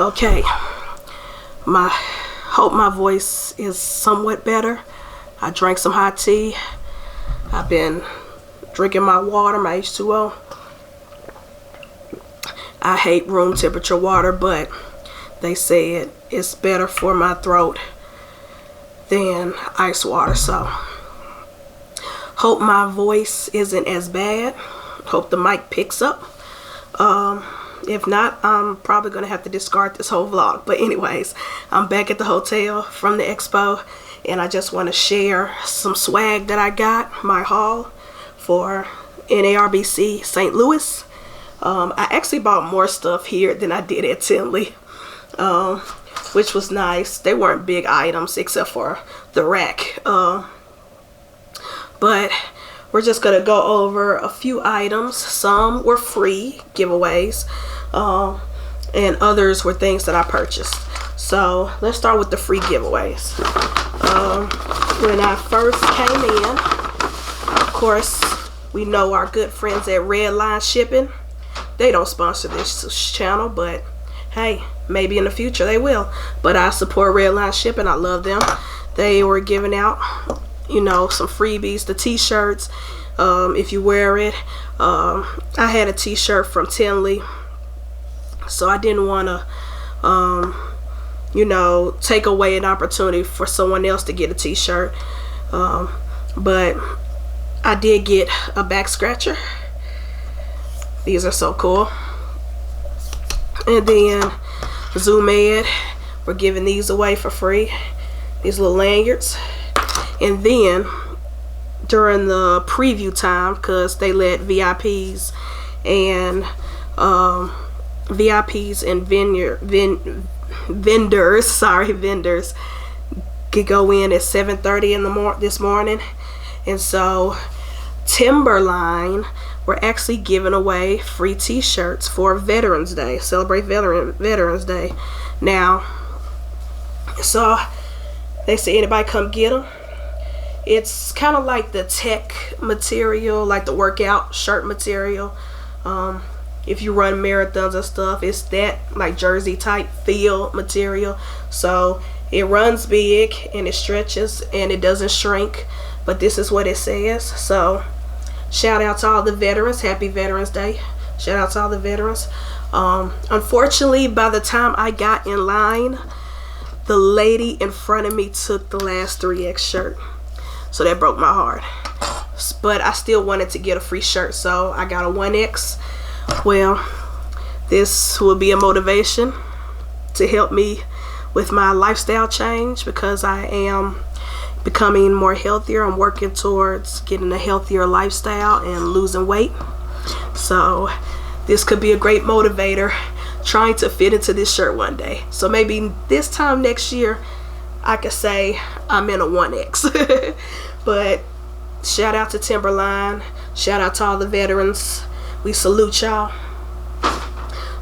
Okay, hope my voice is somewhat better. I drank some hot tea. I've been drinking my water, my H2O. I hate room temperature water, but they said it's better for my throat than ice water. So hope my voice isn't as bad. Hope the mic picks up. If not, I'm probably gonna have to discard this whole vlog. But anyways, I'm back at the hotel from the expo, and I just want to share some swag that I got, my haul for NARBC St. Louis. I actually bought more stuff here than I did at Tinley, which was nice. They weren't big items except for the rack, but we're just gonna go over a few items. Some were free giveaways, and others were things that I purchased. So let's start with the free giveaways. When I first came in, of course, we know our good friends at Redline Shipping. They don't sponsor this channel, but hey, maybe in the future they will. But I support Redline Shipping. I love them. They were giving out, you know, some freebies, the t-shirts, if you wear it. I had a t-shirt from Tinley, so I didn't want to you know, take away an opportunity for someone else to get a t-shirt, but I did get a back scratcher. These are so cool. And then Zoom Ed, we're giving these away for free, these little lanyards. And then during the preview time, because they let VIPs and vendors could go in at 7:30 in this morning. And so Timberline, we're actually giving away free t-shirts for Veterans Day, celebrate Veterans Day. Now, so they say anybody come get them. It's kind of like the tech material, like the workout shirt material. If you run marathons and stuff, it's that like jersey type feel material. So it runs big and it stretches and it doesn't shrink, but this is what it says. So shout out to all the veterans. Happy Veterans Day. Shout out to all the veterans. Unfortunately, by the time I got in line, the lady in front of me took the last 3X shirt. So that broke my heart. But I still wanted to get a free shirt, so I got a 1X. Well, this will be a motivation to help me with my lifestyle change, because I am becoming more healthier. I'm working towards getting a healthier lifestyle and losing weight. So this could be a great motivator, trying to fit into this shirt one day. So maybe this time next year I could say I'm in a 1X. But shout out to Timberline, shout out to all the veterans. We salute y'all.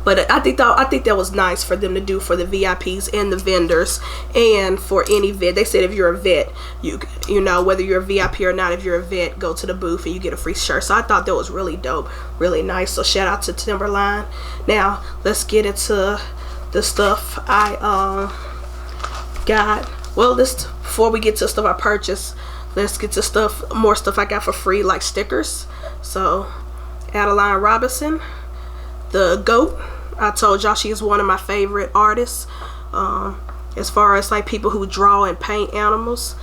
But I think that was nice for them to do for the VIPs and the vendors, and for any vet. They said if you're a vet, you know, whether you're a VIP or not, if you're a vet, go to the booth and you get a free shirt. So I thought that was really dope, really nice. So shout out to Timberline. Now let's get into the stuff I got. Well, before we get to stuff I purchased, let's get to more stuff I got for free, like stickers. So Adeline Robinson, the GOAT. I told y'all she is one of my favorite artists, as far as like people who draw and paint animals.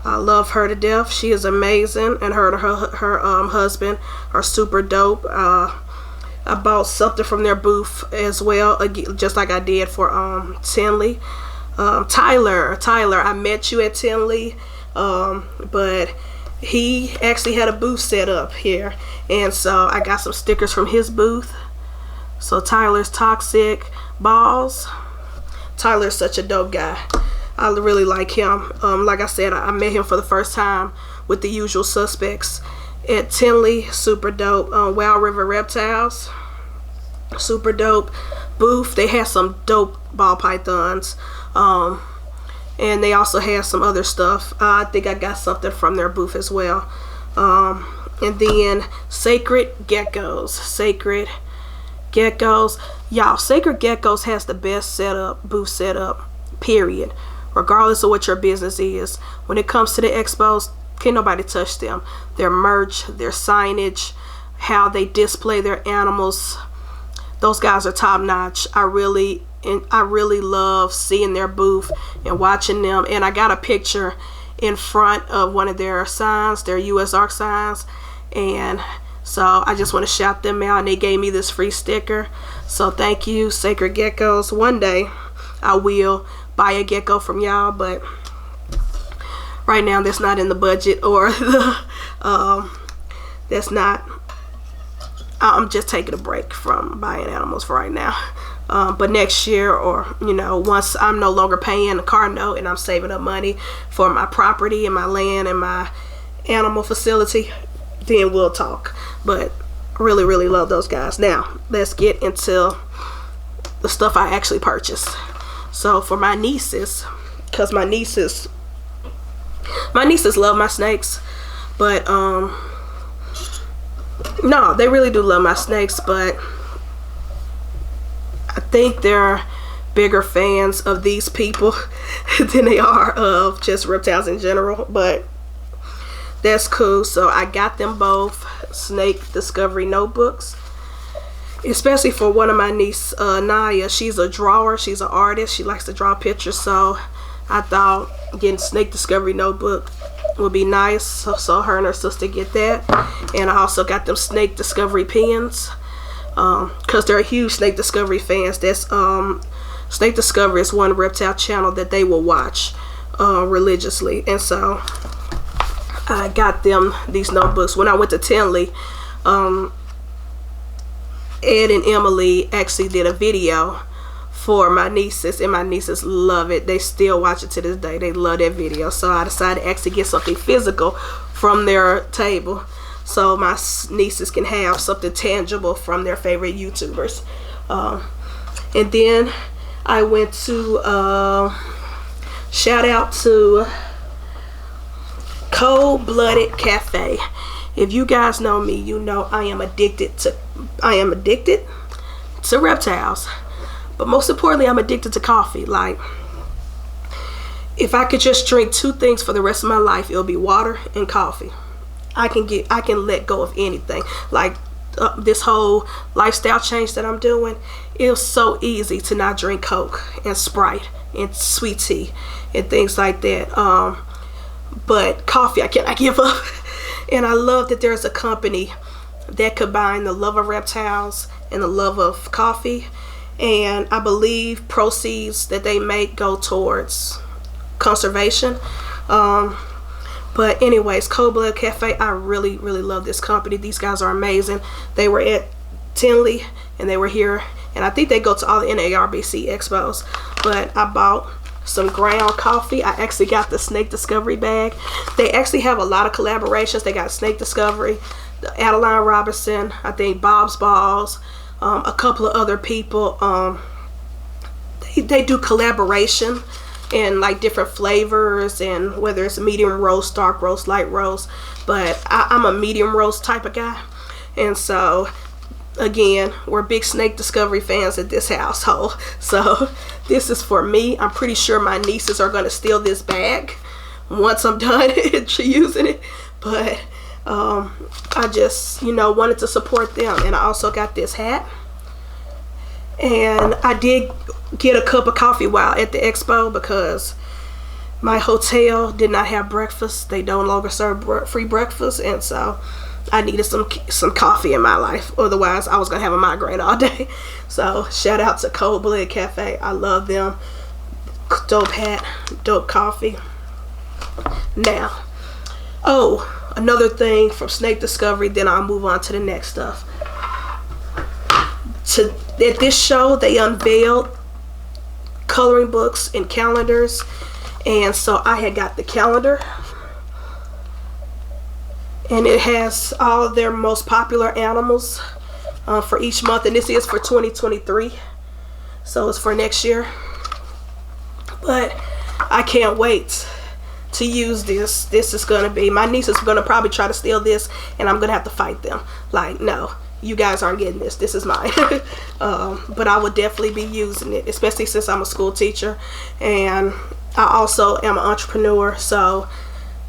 I love her to death. She is amazing, and her husband are super dope. I bought something from their booth as well, just like I did for Tinley. Tyler, I met you at Tinley, but he actually had a booth set up here, and so I got some stickers from his booth. So Tyler's Toxic Balls. Tyler's such a dope guy. I really like him. Like I said, I met him for the first time with the Usual Suspects at Tinley. Super dope. Wild River Reptiles. Super dope booth. They had some dope ball pythons. And they also had some other stuff. I think I got something from their booth as well. And then Sacred Geckos. Sacred geckos. Y'all, Sacred Geckos has the best booth setup, period. Regardless of what your business is. When it comes to the expos, can't nobody touch them. Their merch, their signage, how they display their animals, those guys are top notch. I really love seeing their booth and watching them. And I got a picture in front of one of their signs, their US ARC signs, and so I just want to shout them out, and they gave me this free sticker. So thank you, Sacred Geckos. One day I will buy a gecko from y'all, but right now that's not in the budget, or the that's not. I'm just taking a break from buying animals for right now. But next year, or once I'm no longer paying a car note and I'm saving up money for my property and my land and my animal facility, then we'll talk. But I really love those guys. Now let's get into the stuff I actually purchased. So for my nieces, because my nieces love my snakes, but no, they really do love my snakes, but I think they're bigger fans of these people than they are of just reptiles in general, but that's cool. So I got them both snake discovery notebooks, especially for one of my niece, Naya. She's a drawer, she's an artist, she likes to draw pictures, so I thought getting snake discovery notebook would be nice, so her and her sister get that. And I also got them snake discovery pens, because they're huge snake discovery fans. That's Snake Discovery is one reptile channel that they will watch religiously, and so I got them these notebooks. When I went to Tinley, Ed and Emily actually did a video for my nieces, and my nieces love it. They still watch it to this day. They love that video. So I decided to actually get something physical from their table, so my nieces can have something tangible from their favorite YouTubers. And then I went to shout out to Cold Blooded Cafe. If you guys know me, you know I am addicted to reptiles, but most importantly, I'm addicted to coffee. Like, if I could just drink two things for the rest of my life, it'll be water and coffee. I can let go of anything. Like this whole lifestyle change that I'm doing, it was so easy to not drink Coke and Sprite and sweet tea and things like that. But coffee, I cannot give up. And I love that there's a company that combine the love of reptiles and the love of coffee. And I believe proceeds that they make go towards conservation. But anyways, Cold Blood Cafe, I really love this company. These guys are amazing. They were at Tinley and they were here, and I think they go to all the NARBC expos. But I bought some ground coffee. I actually got the Snake Discovery bag. They actually have a lot of collaborations. They got Snake Discovery, the Adeline Robinson, I think Bob's Balls, a couple of other people. They do collaboration and like different flavors, and whether it's medium roast, dark roast, light roast. But I'm a medium roast type of guy, and so again, we're big Snake Discovery fans at this household. So this is for me. I'm pretty sure my nieces are going to steal this bag once I'm done using it, but I just wanted to support them. And I also got this hat, and I did get a cup of coffee while at the expo because my hotel did not have breakfast. They no longer serve free breakfast, and so I needed some coffee in my life. Otherwise, I was gonna have a migraine all day. So shout out to Cold Blood Cafe. I love them. Dope hat, dope coffee. Now, another thing from Snake Discovery, then I'll move on to the next stuff. At this show, they unveiled coloring books and calendars, and so I had got the calendar, and it has all their most popular animals for each month, and this is for 2023, so it's for next year. But I can't wait to use this is gonna be, my niece is gonna probably try to steal this, and I'm gonna have to fight them. Like, no, you guys aren't getting this. This is mine. But I would definitely be using it, especially since I'm a school teacher and I also am an entrepreneur. So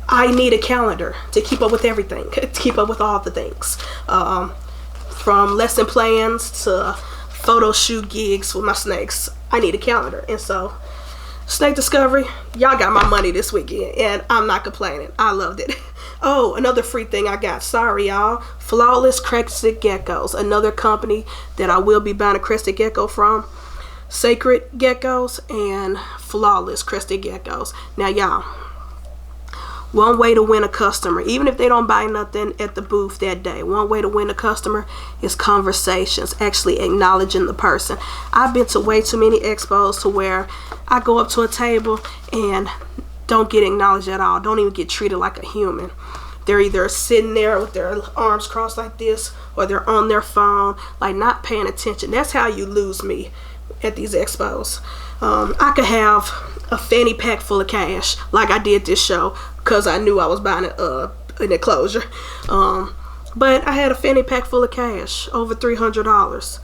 I need a calendar to keep up with everything, to keep up with all the things, from lesson plans to photo shoot gigs with my snakes. I need a calendar. And so Snake Discovery, y'all got my money this weekend and I'm not complaining. I loved it. Oh, another free thing I got. Sorry, y'all. Flawless Crested Geckos, another company that I will be buying a crested gecko from. Sacred Geckos and Flawless Crested Geckos. Now, y'all, one way to win a customer, even if they don't buy nothing at the booth that day, one way to win a customer is conversations, actually acknowledging the person. I've been to way too many expos to where I go up to a table and don't get acknowledged at all, don't even get treated like a human. They're either sitting there with their arms crossed like this, or they're on their phone, like not paying attention. That's how you lose me at these expos. I could have a fanny pack full of cash like I did this show because I knew I was buying an enclosure. But I had a fanny pack full of cash, over $300.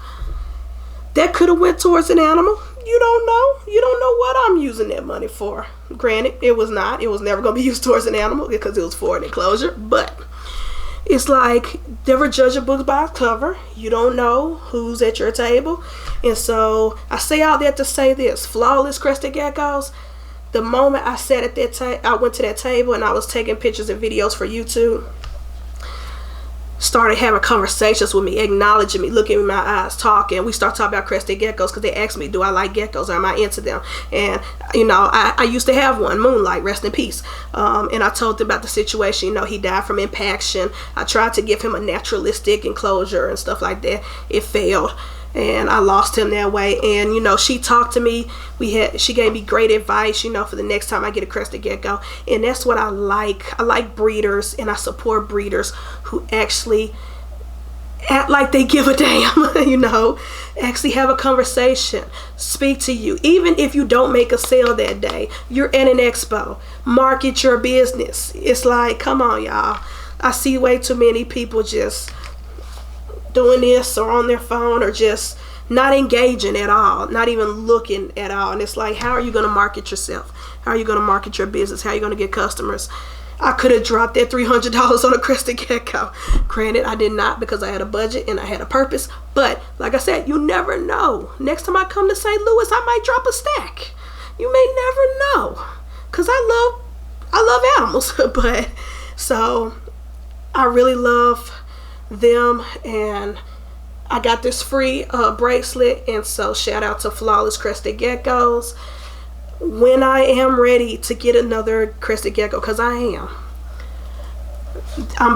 That could have went towards an animal. You don't know. You don't know what I'm using that money for. Granted, it was never going to be used towards an animal because it was for an enclosure. But it's like, never judge a book by its cover. You don't know who's at your table. And so I say all that to say this. Flawless Crested Geckos, the moment I sat at that I went to that table and I was taking pictures and videos for YouTube, started having conversations with me, acknowledging me, looking in my eyes, talking. We start talking about crested geckos because they asked me, do I like geckos or am I into them? And you know, I used to have one, Moonlight, rest in peace. And I told them about the situation. You know, he died from impaction. I tried to give him a naturalistic enclosure and stuff like that. It failed and I lost him that way. And you know, she talked to me, she gave me great advice, you know, for the next time I get a crested gecko. And that's what I like breeders, and I support breeders who actually act like they give a damn. You know, actually have a conversation, speak to you, even if you don't make a sale that day. You're at an expo, market your business. It's like, come on, y'all. I see way too many people just doing this or on their phone or just not engaging at all, not even looking at all. And it's like, how are you going to market yourself? How are you going to market your business? How are you going to get customers? I could have dropped that $300 on a crested gecko. Granted, I did not because I had a budget and I had a purpose. But like I said, you never know. Next time I come to St. Louis, I might drop a stack. You may never know, because I love animals. But so I really love them, and I got this free bracelet. And so shout out to Flawless Crested Geckos. When I am ready to get another crested gecko, because I'm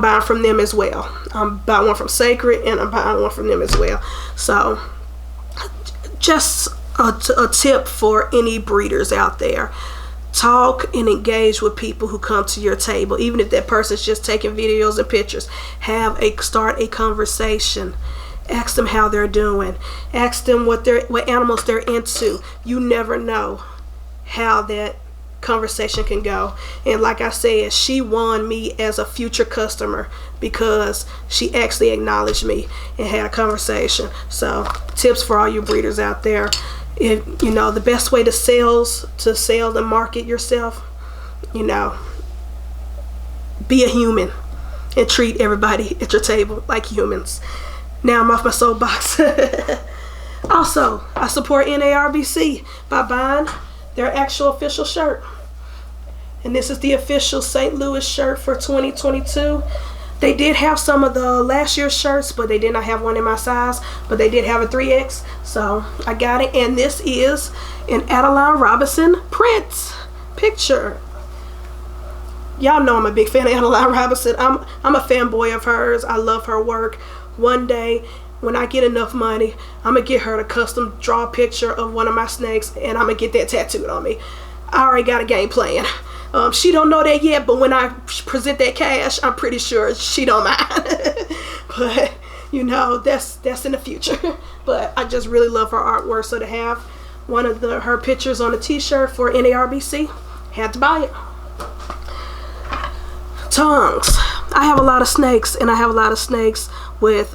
buying from them as well. I'm buying one from Sacred and I'm buying one from them as well. So just a tip for any breeders out there: talk and engage with people who come to your table, even if that person's just taking videos and pictures. Start a conversation. Ask them how they're doing. Ask them what animals they're into. You never know how that conversation can go. And like I said, she won me as a future customer because she actually acknowledged me and had a conversation. So tips for all you breeders out there: if you know the best way to sell and market yourself, you know, be a human and treat everybody at your table like humans. Now I'm off my soapbox. Also, I support NARBC by buying their actual official shirt. And this is the official St. Louis shirt for 2022. They did have some of the last year's shirts, but they did not have one in my size, but they did have a 3X, so I got it. And this is an Adeline Robinson print picture. Y'all know I'm a big fan of Adeline Robinson. I'm a fanboy of hers. I love her work. One day when I get enough money, I'm gonna get her to custom draw a picture of one of my snakes, and I'm gonna get that tattooed on me. I already got a game plan. She don't know that yet, but when I present that cash, I'm pretty sure she don't mind. But you know, that's in the future. But I just really love her artwork, so to have one of her pictures on a t-shirt for NARBC, had to buy it. Tongues. I have a lot of snakes, and I have a lot of snakes with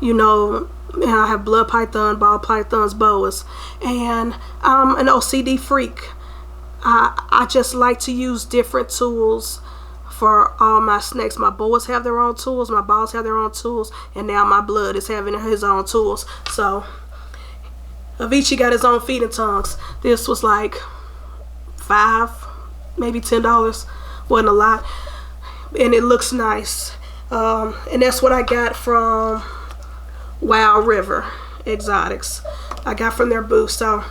you know, and I have blood python, ball pythons, boas, and I'm an OCD freak. I just like to use different tools for all my snakes. My boas have their own tools, my balls have their own tools, and now my blood is having his own tools. So Avicii got his own feeding tongues. This was like $5, maybe $10, wasn't a lot, and it looks nice. And that's what I got from Wild River Exotics. I got from their booth. So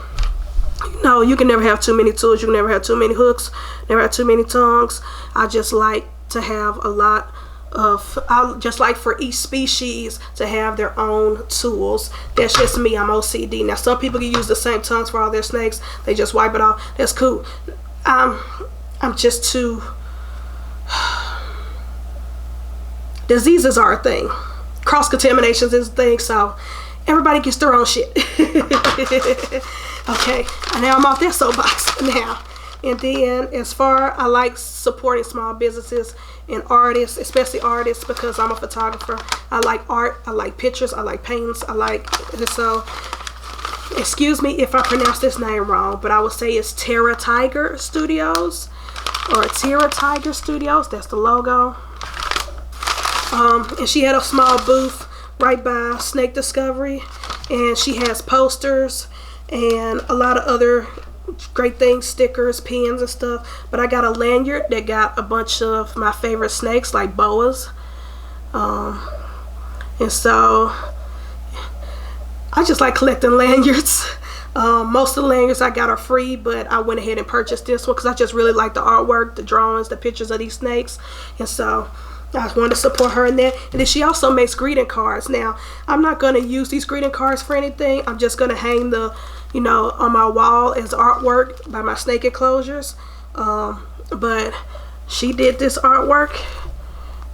you know, you can never have too many tools, you can never have too many hooks, never have too many tongues. I just like to have a lot of, I just like for each species to have their own tools. That's just me, I'm OCD. Now some people can use the same tongues for all their snakes, they just wipe it off, that's cool. I'm just too, diseases are a thing, cross contaminations is a thing, so everybody gets their own shit. Okay, and now I'm off that soapbox now. And then as far, I like supporting small businesses and artists, especially artists, because I'm a photographer. I like art, I like pictures, I like paintings, I like, so excuse me if I pronounce this name wrong, but I would say it's Terra Tiger Studios, or Terra Tiger Studios, that's the logo. And she had a small booth right by Snake Discovery, and she has posters and a lot of other great things, stickers, pins and stuff. But I got a lanyard that got a bunch of my favorite snakes like boas, and so I just like collecting lanyards. Most of the lanyards I got are free, but I went ahead and purchased this one because I just really like the artwork, the drawings, the pictures of these snakes, and so I wanted to support her in that. And then she also makes greeting cards. Now, I'm not going to use these greeting cards for anything. I'm just going to hang the, you know, on my wall as artwork by my snake enclosures. But she did this artwork,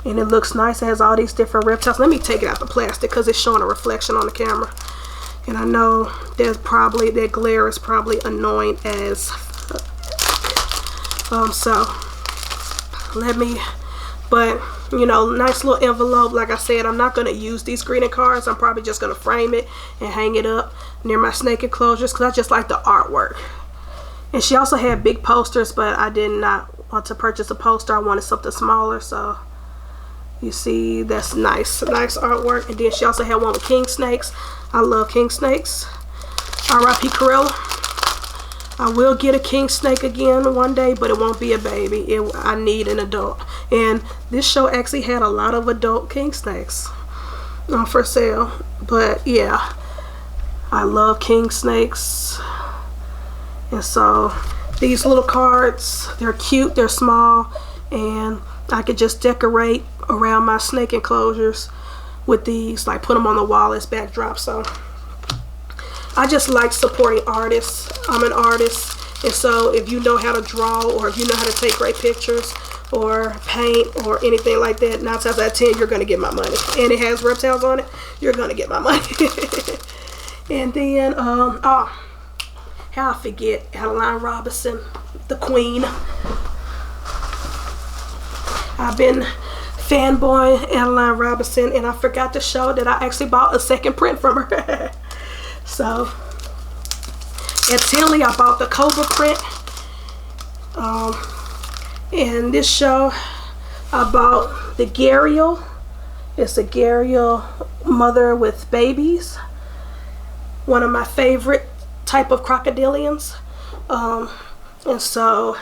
and it looks nice. It has all these different reptiles. Let me take it out the plastic because it's showing a reflection on the camera. And I know there's probably, that glare is probably annoying as so let me, but you know, nice little envelope. Like I said, I'm not going to use these greeting cards. I'm probably just going to frame it and hang it up near my snake enclosures because I just like the artwork. And she also had big posters, but I did not want to purchase a poster. I wanted something smaller, so you see, that's nice artwork. And then she also had one with king snakes. I love king snakes. R.I.P. Corella. I will get a king snake again one day, but it won't be a baby. I need an adult. And this show actually had a lot of adult king snakes for sale. But yeah, I love king snakes. And so these little cards, they're cute, they're small, and I could just decorate around my snake enclosures with these, like put them on the wall as backdrop. So I just like supporting artists. I'm an artist, and so if you know how to draw, or if you know how to take great pictures or paint or anything like that, 9 times out of 10 you're gonna get my money. And it has reptiles on it, you're gonna get my money. And then oh, how I forget Adeline Robinson, the queen. I've been fanboying Adeline Robinson, and I forgot to show that I actually bought a second print from her. So at Tinley I bought the Cobra print. And this show I bought the Gharial. It's a Gharial mother with babies. One of my favorite type of crocodilians. And so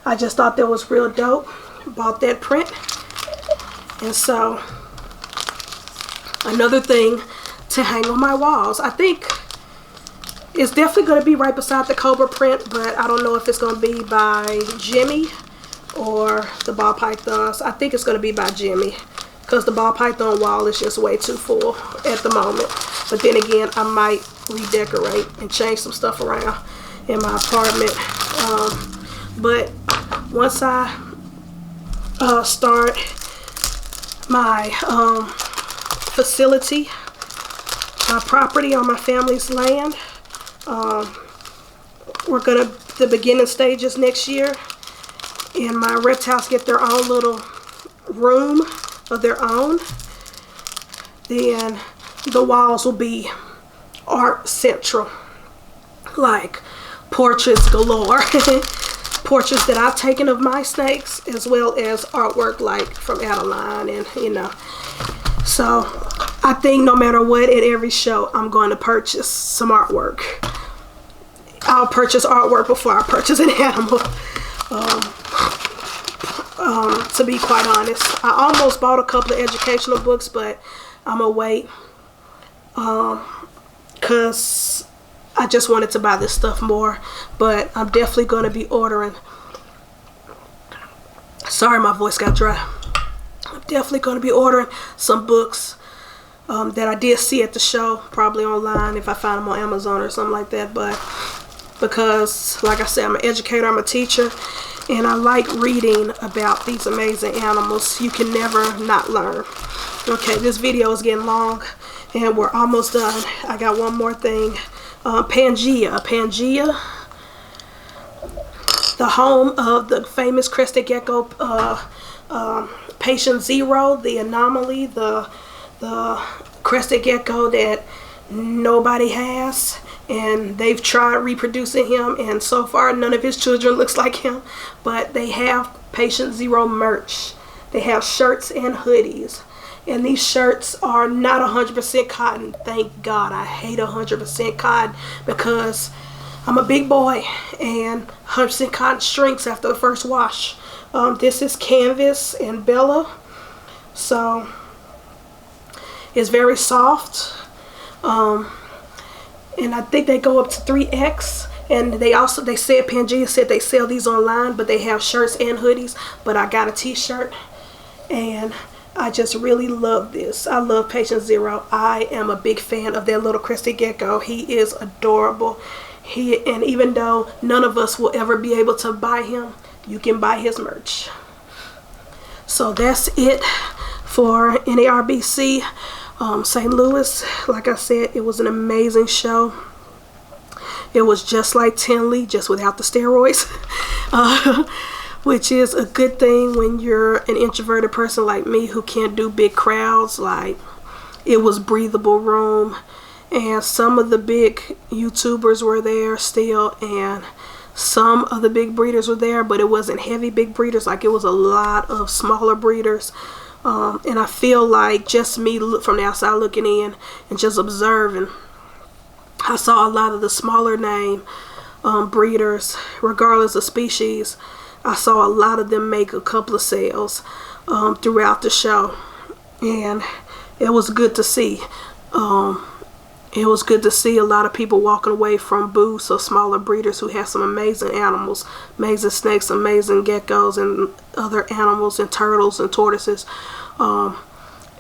I just thought that was real dope. Bought that print. And so another thing to hang on my walls. I think it's definitely going to be right beside the Cobra print, but I don't know if it's going to be by Jimmy or the ball pythons. I think it's going to be by Jimmy because the ball python wall is just way too full at the moment. But then again, I might redecorate and change some stuff around in my apartment. But once I start my facility, my property on my family's land, we're gonna, the beginning stages next year, and my reptiles get their own little room of their own. then the walls will be art central, like portraits galore. Portraits that I've taken of my snakes, as well as artwork like from Adeline, and you know. So I think no matter what, at every show I'm going to purchase some artwork. I'll purchase artwork before I purchase an animal. To be quite honest, I almost bought a couple of educational books, but I'm gonna wait because I just wanted to buy this stuff more. But I'm definitely going to be ordering. Sorry, my voice got dry. I'm definitely going to be ordering some books that I did see at the show, probably online if I find them on Amazon or something like that. But because, like I said, I'm an educator, I'm a teacher, and I like reading about these amazing animals. You can never not learn. Okay, this video is getting long, and we're almost done. I got one more thing. Pangea, the home of the famous crested gecko, patient zero, the anomaly, the crested gecko that nobody has, and they've tried reproducing him, and so far none of his children looks like him. But they have patient zero merch. They have shirts and hoodies, and these shirts are not 100% cotton. Thank God. I hate 100% cotton because I'm a big boy, and 100% cotton shrinks after the first wash. This is canvas and Bella, so it's very soft. And I think they go up to 3X. And they said, Pangea said they sell these online, but they have shirts and hoodies. But I got a t-shirt, and I just really love this. I love Patient Zero. I am a big fan of that little crested gecko. He is adorable. And even though none of us will ever be able to buy him, you can buy his merch. So that's it for NARBC. St. Louis, like I said, it was an amazing show. It was just like Tinley, just without the steroids, which is a good thing when you're an introverted person like me who can't do big crowds. Like, it was breathable room, and some of the big YouTubers were there still, and some of the big breeders were there, but it wasn't heavy big breeders. Like, it was a lot of smaller breeders. And I feel like just me from the outside looking in and just observing, I saw a lot of the smaller name breeders, regardless of species. I saw a lot of them make a couple of sales throughout the show, and it was good to see. It was good to see a lot of people walking away from booths of smaller breeders who have some amazing animals, amazing snakes, amazing geckos, and other animals, and turtles and tortoises. And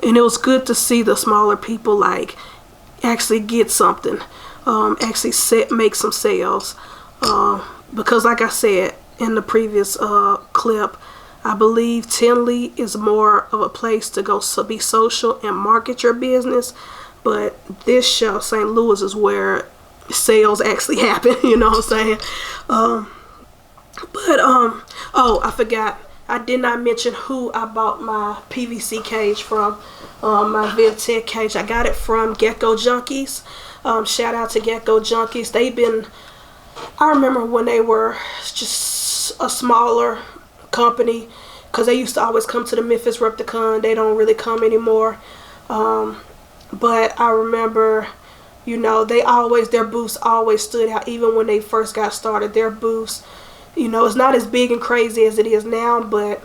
it was good to see the smaller people like actually get something, actually make some sales. Because like I said in the previous clip, I believe Tinley is more of a place to go be social and market your business. But this show, St. Louis, is where sales actually happen. You know what I'm saying? Oh, I forgot. I did not mention who I bought my PVC cage from. My VivTech cage. I got it from Gecko Junkies. Shout out to Gecko Junkies. They've been, I remember when they were just a smaller company, because they used to always come to the Memphis Repticon. They don't really come anymore. But I remember, you know, their booths always stood out. Even when they first got started, their booths, you know, it's not as big and crazy as it is now, but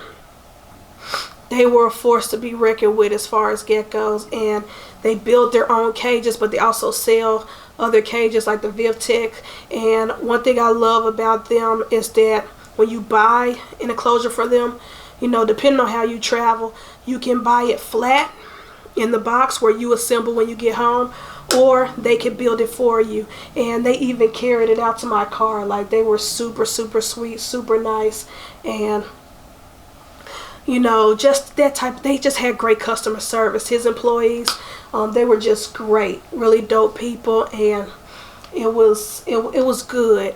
they were a force to be reckoned with as far as geckos. And they build their own cages, but they also sell other cages like the VivTech. And one thing I love about them is that when you buy an enclosure for them, you know, depending on how you travel, you can buy it flat in the box where you assemble when you get home, or they can build it for you. And they even carried it out to my car. Like, they were super sweet, super nice, and you know, just that type. They just had great customer service. His employees, they were just great, really dope people, and it was good.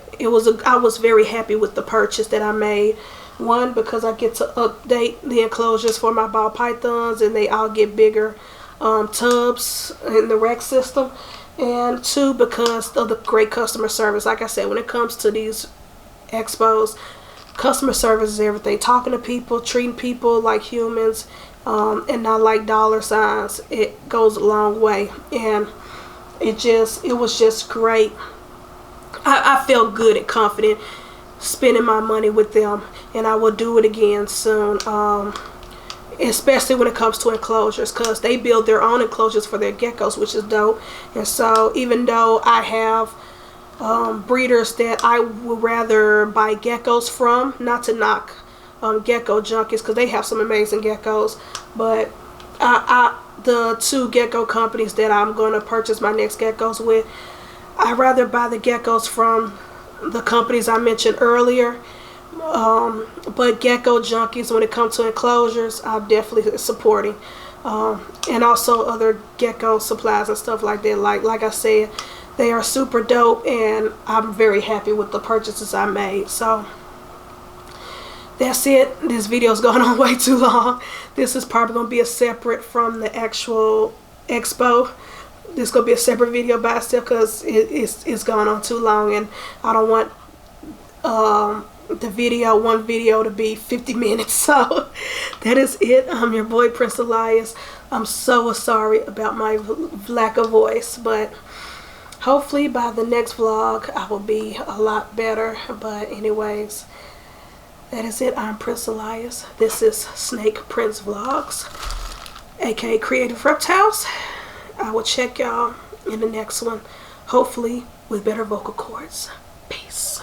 I was very happy with the purchase that I made. One, because I get to update the enclosures for my ball pythons, and they all get bigger. tubs in the rec system, and 2, because of the great customer service. Like I said, when it comes to these expos, customer service is everything. Talking to people, treating people like humans, and not like dollar signs, it goes a long way. And it was just great. I felt good and confident spending my money with them, and I will do it again soon, especially when it comes to enclosures, because they build their own enclosures for their geckos, which is dope. And so even though I have breeders that I would rather buy geckos from, not to knock gecko junkies, because they have some amazing geckos, but the 2 gecko companies that I'm going to purchase my next geckos with, I'd rather buy the geckos from the companies I mentioned earlier. But gecko junkies, when it comes to enclosures, I'm definitely supporting. And also other gecko supplies and stuff like that. Like I said, they are super dope, and I'm very happy with the purchases I made. So that's it. This video is going on way too long. This is probably going to be a separate from the actual expo. This is going to be a separate video by itself, because it's going on too long, and I don't want one video to be 50 minutes. So that is it. I'm your boy, Prince Elias. I'm so sorry about my lack of voice, but hopefully by the next vlog I will be a lot better. But anyways, that is it. I'm Prince Elias. This is Snake Prince Vlogs, aka Creative Reptiles. I will check y'all in the next one, hopefully with better vocal cords. Peace.